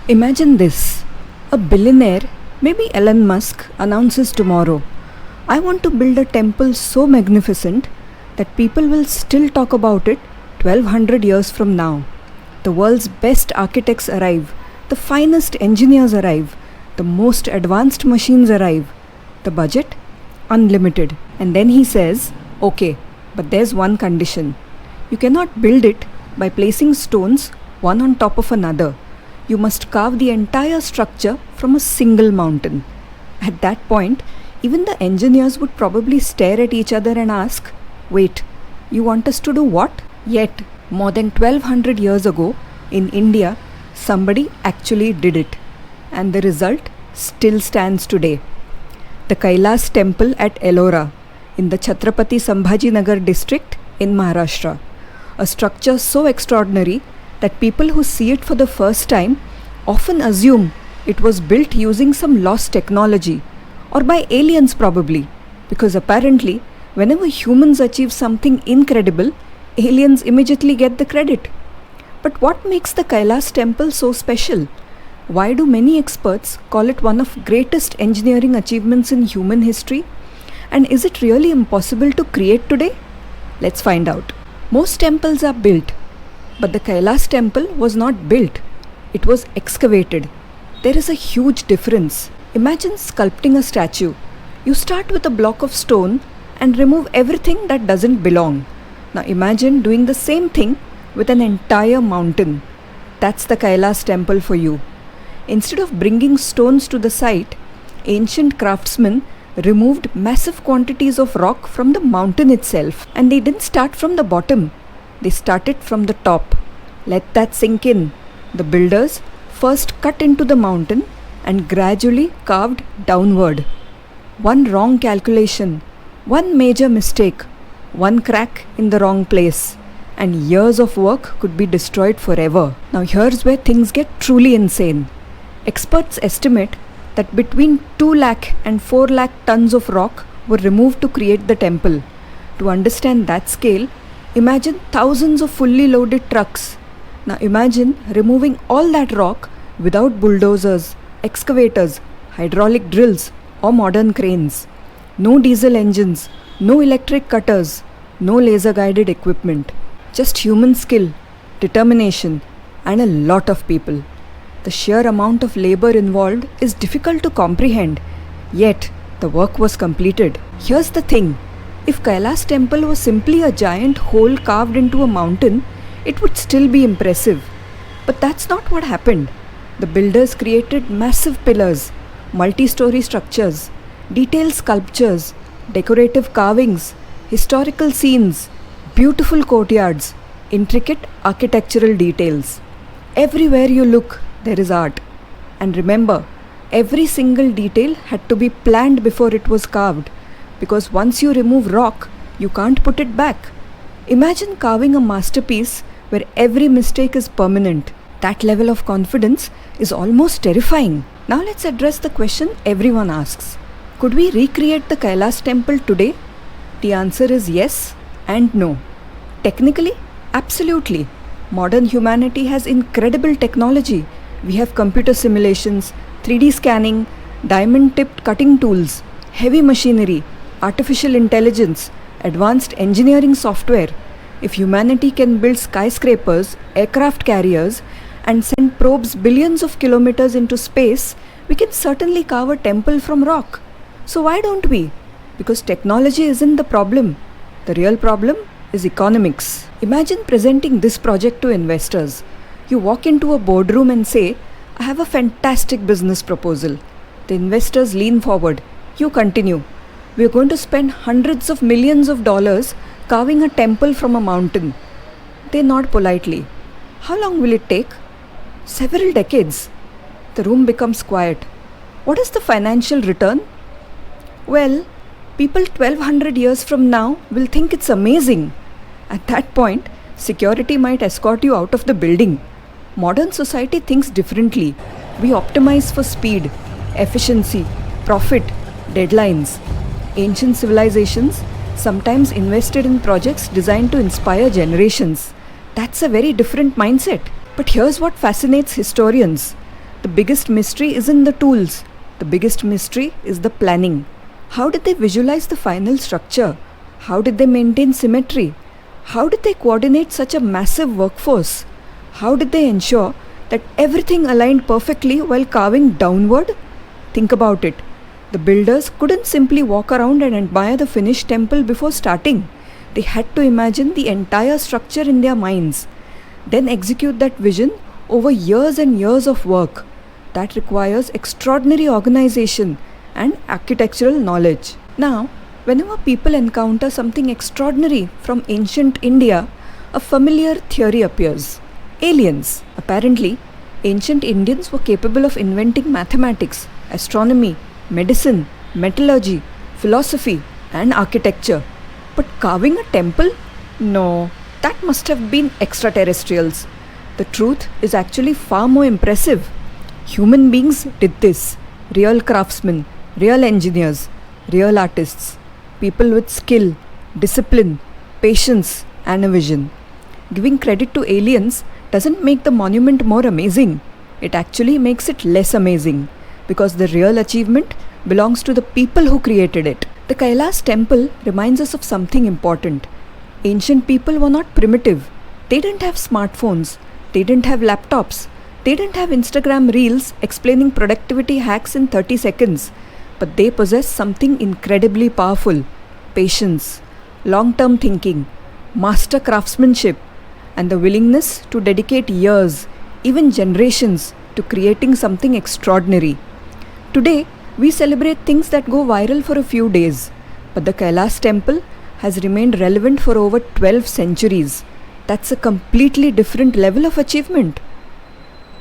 Imagine this. A billionaire, maybe Elon Musk, announces tomorrow, I want to build a temple so magnificent that people will still talk about it 1200 years from now. The world's best architects arrive, the finest engineers arrive, the most advanced machines arrive. The budget? Unlimited. And then he says, okay, but there's one condition. You cannot build it by placing stones one on top of another. You must carve the entire structure from a single mountain. At that point, even the engineers would probably stare at each other and ask, wait, you want us to do what? Yet, more than 1200 years ago, in India, somebody actually did it. And the result still stands today. The Kailasa Temple at Ellora, in the Chhatrapati Sambhajinagar district in Maharashtra. A structure so extraordinary that people who see it for the first time often assume it was built using some lost technology, or by aliens probably, because apparently whenever humans achieve something incredible, aliens immediately get the credit. But what makes the Kailasa Temple so special? Why do many experts call it one of greatest engineering achievements in human history? And is it really impossible to create today? Let's find out. Most temples are built, but the Kailasa Temple was not built. It was excavated. There is a huge difference. Imagine sculpting a statue. You start with a block of stone and remove everything that doesn't belong. Now imagine doing the same thing with an entire mountain. That's the Kailasa Temple for you. Instead of bringing stones to the site, ancient craftsmen removed massive quantities of rock from the mountain itself. And they didn't start from the bottom. They started from the top. Let that sink in. The builders first cut into the mountain and gradually carved downward. One wrong calculation, one major mistake, one crack in the wrong place, and years of work could be destroyed forever. Now here's where things get truly insane. Experts estimate that between 2 lakh and 4 lakh tons of rock were removed to create the temple. To understand that scale, imagine thousands of fully loaded trucks. Now imagine removing all that rock without bulldozers, excavators, hydraulic drills, or modern cranes. No diesel engines, no electric cutters, no laser guided equipment. Just human skill, determination, and a lot of people. The sheer amount of labor involved is difficult to comprehend, yet the work was completed. Here's the thing, if Kailasa Temple was simply a giant hole carved into a mountain, it would still be impressive. But that's not what happened. The builders created massive pillars, multi-story structures, detailed sculptures, decorative carvings, historical scenes, beautiful courtyards, intricate architectural details. Everywhere you look, there is art. And remember, every single detail had to be planned before it was carved, because once you remove rock, you can't put it back. Imagine carving a masterpiece where every mistake is permanent. That level of confidence is almost terrifying. Now let's address the question everyone asks. Could we recreate the Kailasa Temple today? The answer is yes and no. Technically, absolutely. Modern humanity has incredible technology. We have computer simulations, 3D scanning, diamond-tipped cutting tools, heavy machinery, artificial intelligence, advanced engineering software. If humanity can build skyscrapers, aircraft carriers, and send probes billions of kilometers into space, we can certainly carve a temple from rock. So why don't we? Because technology isn't the problem. The real problem is economics. Imagine presenting this project to investors. You walk into a boardroom and say, I have a fantastic business proposal. The investors lean forward. You continue. We are going to spend hundreds of millions of dollars carving a temple from a mountain. They nod politely. How long will it take? Several decades. The room becomes quiet. What is the financial return? Well, people 1200 years from now will think it's amazing. At that point, security might escort you out of the building. Modern society thinks differently. We optimize for speed, efficiency, profit, deadlines. Ancient civilizations sometimes invested in projects designed to inspire generations. That's a very different mindset. But here's what fascinates historians. The biggest mystery isn't the tools. The biggest mystery is the planning. How did they visualize the final structure? How did they maintain symmetry? How did they coordinate such a massive workforce? How did they ensure that everything aligned perfectly while carving downward? Think about it. The builders couldn't simply walk around and admire the finished temple before starting. They had to imagine the entire structure in their minds, then execute that vision over years and years of work. That requires extraordinary organization and architectural knowledge. Now, whenever people encounter something extraordinary from ancient India, a familiar theory appears. Aliens. Apparently, ancient Indians were capable of inventing mathematics, astronomy, medicine, metallurgy, philosophy, and architecture. But carving a temple? No, that must have been extraterrestrials. The truth is actually far more impressive. Human beings did this. Real craftsmen, real engineers, real artists. People with skill, discipline, patience, and a vision. Giving credit to aliens doesn't make the monument more amazing. It actually makes it less amazing, because the real achievement belongs to the people who created it. The Kailasa Temple reminds us of something important. Ancient people were not primitive. They didn't have smartphones. They didn't have laptops. They didn't have Instagram reels explaining productivity hacks in 30 seconds. But they possessed something incredibly powerful: patience, long-term thinking, master craftsmanship, and the willingness to dedicate years, even generations, to creating something extraordinary. Today, we celebrate things that go viral for a few days, but the Kailasa Temple has remained relevant for over 12 centuries. That's a completely different level of achievement.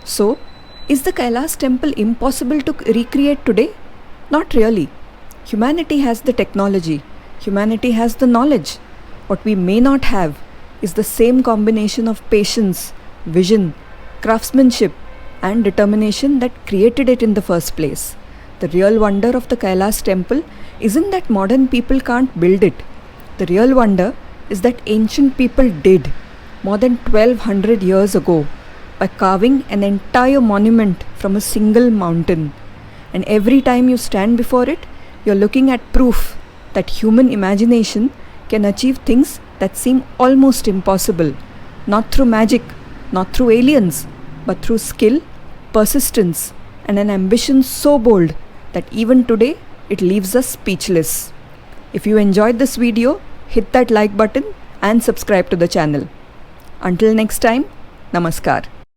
So, is the Kailasa Temple impossible to recreate today? Not really. Humanity has the technology. Humanity has the knowledge. What we may not have is the same combination of patience, vision, craftsmanship, and determination that created it in the first place. The real wonder of the Kailasa Temple isn't that modern people can't build it. The real wonder is that ancient people did, more than 1200 years ago, by carving an entire monument from a single mountain. And every time you stand before it, you're looking at proof that human imagination can achieve things that seem almost impossible, not through magic, not through aliens, but through skill, persistence, and an ambition so bold that even today it leaves us speechless. If you enjoyed this video, hit that like button and subscribe to the channel. Until next time, Namaskar.